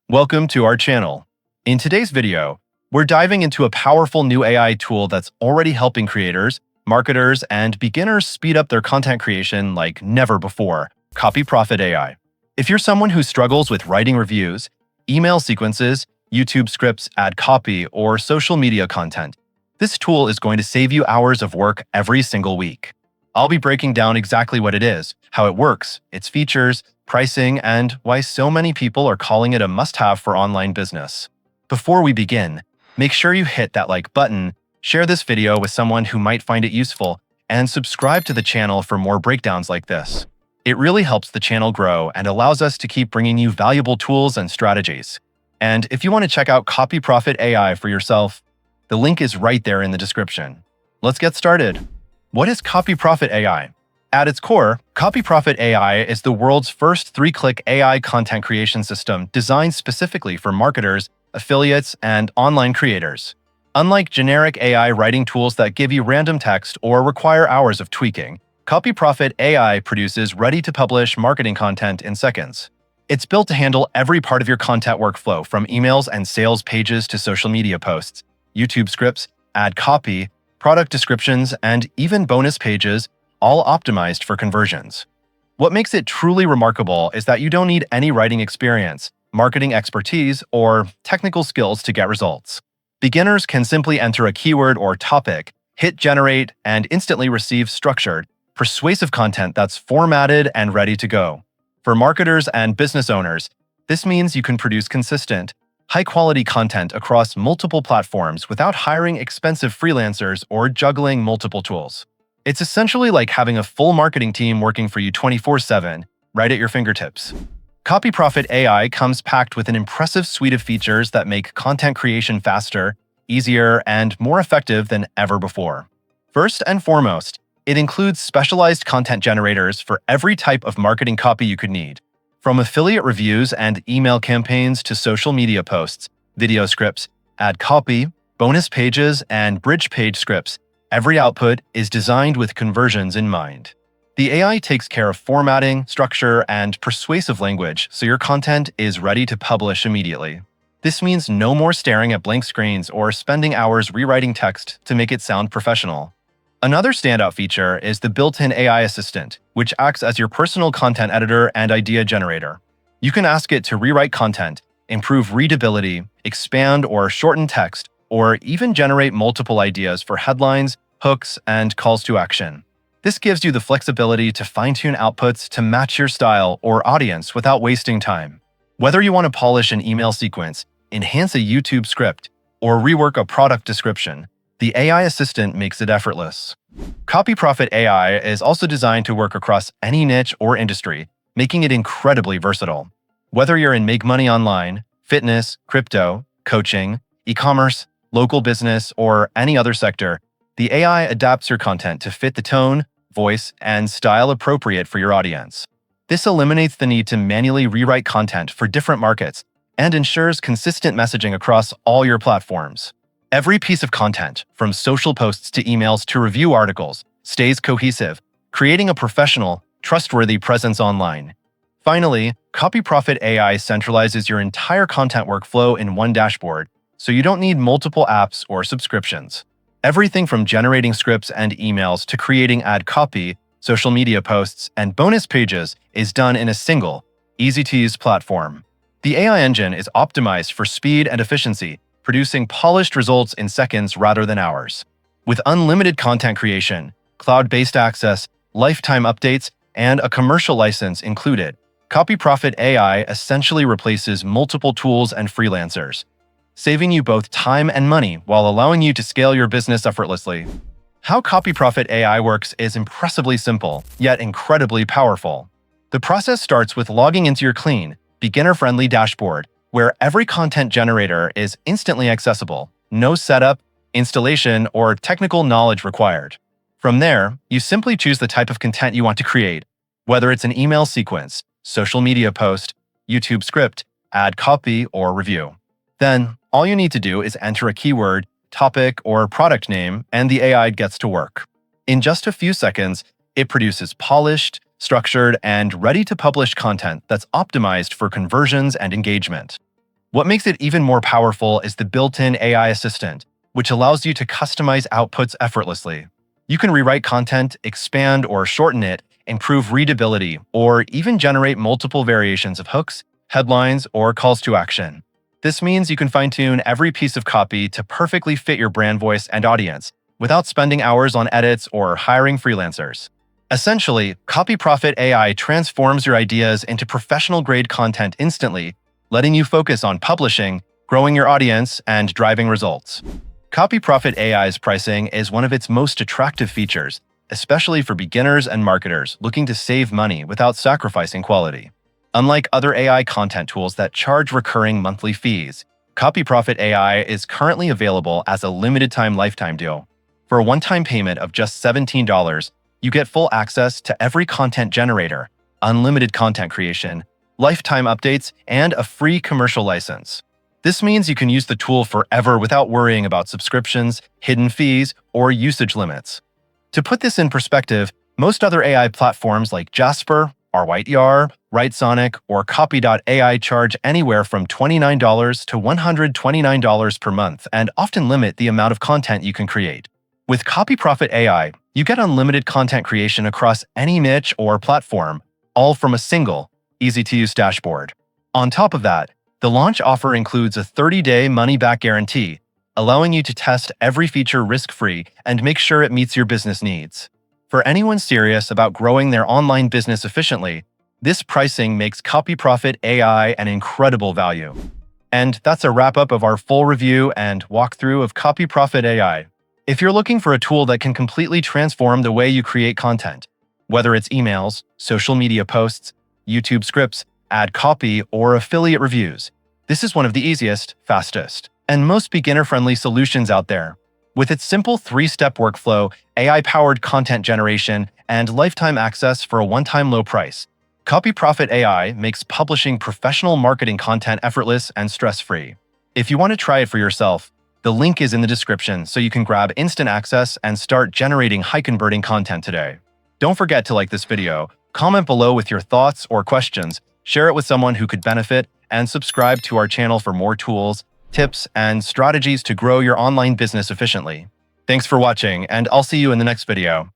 Welcome to our channel. In today's video, we're diving into a powerful new AI tool that's already helping creators, marketers, and beginners speed up their content creation like never before, CopyProfit AI. If you're someone who struggles with writing reviews, email sequences, YouTube scripts, ad copy, or social media content, this tool is going to save you hours of work every single week. I'll be breaking down exactly what it is, how it works, its features, pricing, and why so many people are calling it a must-have for online business. Before we begin, make sure you hit that like button, share this video with someone who might find it useful, and subscribe to the channel for more breakdowns like this. It really helps the channel grow and allows us to keep bringing you valuable tools and strategies. And if you want to check out CopyProfit AI for yourself, the link is right there in the description. Let's get started. What is CopyProfit AI? At its core, CopyProfit AI is the world's first three-click AI content creation system designed specifically for marketers, affiliates, and online creators. Unlike generic AI writing tools that give you random text or require hours of tweaking, CopyProfit AI produces ready-to-publish marketing content in seconds. It's built to handle every part of your content workflow, from emails and sales pages to social media posts, YouTube scripts, ad copy, product descriptions, and even bonus pages, all optimized for conversions. What makes it truly remarkable is that you don't need any writing experience, marketing expertise, or technical skills to get results. Beginners can simply enter a keyword or topic, hit generate, and instantly receive structured, persuasive content that's formatted and ready to go. For marketers and business owners, this means you can produce consistent, high-quality content across multiple platforms without hiring expensive freelancers or juggling multiple tools. It's essentially like having a full marketing team working for you 24/7, right at your fingertips. CopyProfit AI comes packed with an impressive suite of features that make content creation faster, easier, and more effective than ever before. First and foremost, it includes specialized content generators for every type of marketing copy you could need. From affiliate reviews and email campaigns to social media posts, video scripts, ad copy, bonus pages, and bridge page scripts, every output is designed with conversions in mind. The AI takes care of formatting, structure, and persuasive language, so your content is ready to publish immediately. This means no more staring at blank screens or spending hours rewriting text to make it sound professional. Another standout feature is the built-in AI assistant, which acts as your personal content editor and idea generator. You can ask it to rewrite content, improve readability, expand or shorten text, or even generate multiple ideas for headlines, hooks, and calls to action. This gives you the flexibility to fine-tune outputs to match your style or audience without wasting time. Whether you want to polish an email sequence, enhance a YouTube script, or rework a product description, the AI assistant makes it effortless. CopyProfit AI is also designed to work across any niche or industry, making it incredibly versatile. Whether you're in make money online, fitness, crypto, coaching, e-commerce, local business, or any other sector, the AI adapts your content to fit the tone, voice, and style appropriate for your audience. This eliminates the need to manually rewrite content for different markets and ensures consistent messaging across all your platforms. Every piece of content, from social posts to emails to review articles, stays cohesive, creating a professional, trustworthy presence online. Finally, CopyProfit AI centralizes your entire content workflow in one dashboard, so you don't need multiple apps or subscriptions. Everything from generating scripts and emails to creating ad copy, social media posts, and bonus pages is done in a single, easy-to-use platform. The AI engine is optimized for speed and efficiency, producing polished results in seconds rather than hours. With unlimited content creation, cloud-based access, lifetime updates, and a commercial license included, CopyProfit AI essentially replaces multiple tools and freelancers, saving you both time and money while allowing you to scale your business effortlessly. How CopyProfit AI works is impressively simple, yet incredibly powerful. The process starts with logging into your clean, beginner-friendly dashboard, where every content generator is instantly accessible, no setup, installation, or technical knowledge required. From there, you simply choose the type of content you want to create, whether it's an email sequence, social media post, YouTube script, ad copy, or review. Then, all you need to do is enter a keyword, topic, or product name, and the AI gets to work. In just a few seconds, it produces polished, structured, and ready-to-publish content that's optimized for conversions and engagement. What makes it even more powerful is the built-in AI assistant, which allows you to customize outputs effortlessly. You can rewrite content, expand or shorten it, improve readability, or even generate multiple variations of hooks, headlines, or calls to action. This means you can fine-tune every piece of copy to perfectly fit your brand voice and audience, without spending hours on edits or hiring freelancers. Essentially, CopyProfit AI transforms your ideas into professional-grade content instantly, letting you focus on publishing, growing your audience, and driving results. CopyProfit AI's pricing is one of its most attractive features, especially for beginners and marketers looking to save money without sacrificing quality. Unlike other AI content tools that charge recurring monthly fees, CopyProfit AI is currently available as a limited-time lifetime deal. For a one-time payment of just $17, you get full access to every content generator, unlimited content creation, lifetime updates, and a free commercial license. This means you can use the tool forever without worrying about subscriptions, hidden fees, or usage limits. To put this in perspective, most other AI platforms like Jasper, RYTR, WriteSonic, or Copy.ai charge anywhere from $29 to $129 per month and often limit the amount of content you can create. With CopyProfit AI, you get unlimited content creation across any niche or platform, all from a single, easy-to-use dashboard. On top of that, the launch offer includes a 30-day money-back guarantee, allowing you to test every feature risk-free and make sure it meets your business needs. For anyone serious about growing their online business efficiently, this pricing makes CopyProfit AI an incredible value. And that's a wrap-up of our full review and walkthrough of CopyProfit AI. If you're looking for a tool that can completely transform the way you create content, whether it's emails, social media posts, YouTube scripts, ad copy, or affiliate reviews, this is one of the easiest, fastest, and most beginner-friendly solutions out there. With its simple 3-step workflow, AI-powered content generation, and lifetime access for a one-time low price, CopyProfit AI makes publishing professional marketing content effortless and stress-free. If you want to try it for yourself, the link is in the description so you can grab instant access and start generating high-converting content today. Don't forget to like this video, comment below with your thoughts or questions, share it with someone who could benefit, and subscribe to our channel for more tools, tips, and strategies to grow your online business efficiently. Thanks for watching, and I'll see you in the next video.